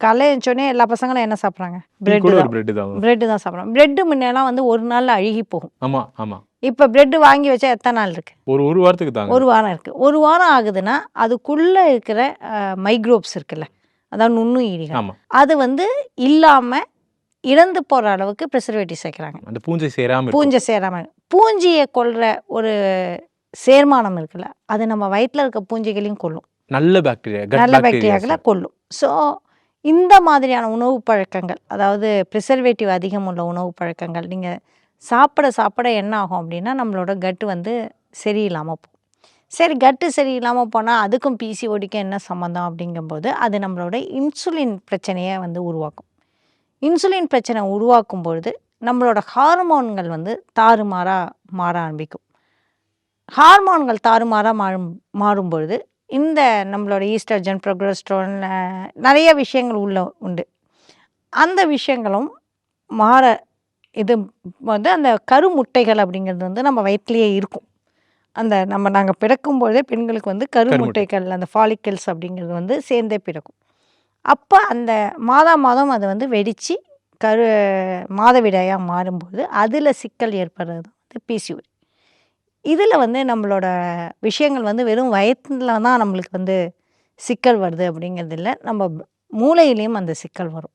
காலைல எழுந்தோடனே எல்லா பசங்களும் என்ன சாப்பிட்றாங்க? டீ பிரெட்டு கூட ஒரு தான். பிரெட் தான். பிரெட்டு தான் சாப்பிட்றாங்க. பிரெட்டு முன்னெல்லாம் வந்து ஒரு நாளில் அழுகி போகும். ஆமா ஆமா. இப்போ பிரெட்டு வாங்கி வச்சா எத்தனை நாள் இருக்குது? ஒரு வாரத்துக்கு தாங்க. ஒரு வாரம் இருக்குது. ஒரு வாரம் ஆகுதுன்னா அதுக்குள்ளே இருக்கிற மைக்ரோப்ஸ் இருக்குல்ல, அதாவது நுண்ணுயிரிகள், ஆமா. அது வந்து இல்லாமல் இறந்து போகிற அளவுக்கு ப்ரிசர்வேட்டிவ் சேர்க்குறாங்க. அந்த பூஞ்சை சேராம பூஞ்சை சேராமல். பூஞ்சியை கொல்ற ஒரு சேர்மானம் இருக்குல்ல, அது நம்ம வயிற்றில் இருக்க பூஞ்சைகளையும் கொல்லும். நல்ல பாக்டீரியா, நல்ல பாக்டீரியாக்களை கொல்லும். ஸோ இந்த மாதிரியான உணவு பழக்கங்கள், அதாவது ப்ரிசர்வேட்டிவ் அதிகம் உள்ள உணவு பழக்கங்கள் நீங்கள் சாப்பிட சாப்பிட என்ன ஆகும் அப்படின்னா நம்மளோட கட்டு வந்து சரியில்லாமல் போகும். சரி, கட்டு சரியில்லாமல் போனால் அதுக்கும் பிசிஓடிக்கும் என்ன சம்மந்தம் அப்படிங்கும்போது அது நம்மளோட இன்சுலின் பிரச்சனையை வந்து உருவாக்கும். இன்சுலின் பிரச்சனை உருவாக்கும் பொழுது நம்மளோட ஹார்மோன்கள் வந்து தாறுமாறாக மாற ஆரம்பிக்கும். ஹார்மோன்கள் தாறுமாறாக மாறும் பொழுது இந்த நம்மளோட ஈஸ்ட்ரஜன், ப்ரொகெஸ்டரோன், நிறைய விஷயங்கள் உண்டு. அந்த விஷயங்களும் மாற இது வந்து அந்த கருமுட்டைகள் அப்படிங்கிறது வந்து நம்ம வயிற்றுலேயே இருக்கும். அந்த நாங்கள் பிறக்கும்பொழுதே பெண்களுக்கு வந்து கருமுட்டைகள், அந்த ஃபாலிக்கல்ஸ் அப்படிங்கிறது வந்து சேர்ந்தே பிறக்கும். அப்போ அந்த மாதம் அது வந்து வெடித்து மாதவிடாயாக மாறும்போது அதில் சிக்கல் ஏற்படுறது வந்து பிசிஓடி. இதில் வந்து நம்மளோட விஷயங்கள் வந்து வெறும் வயத்தில் தான் நம்மளுக்கு வந்து சிக்கல் வருது அப்படிங்கிறது இல்லை, நம்ம மூளையிலையும் அந்த சிக்கல் வரும்.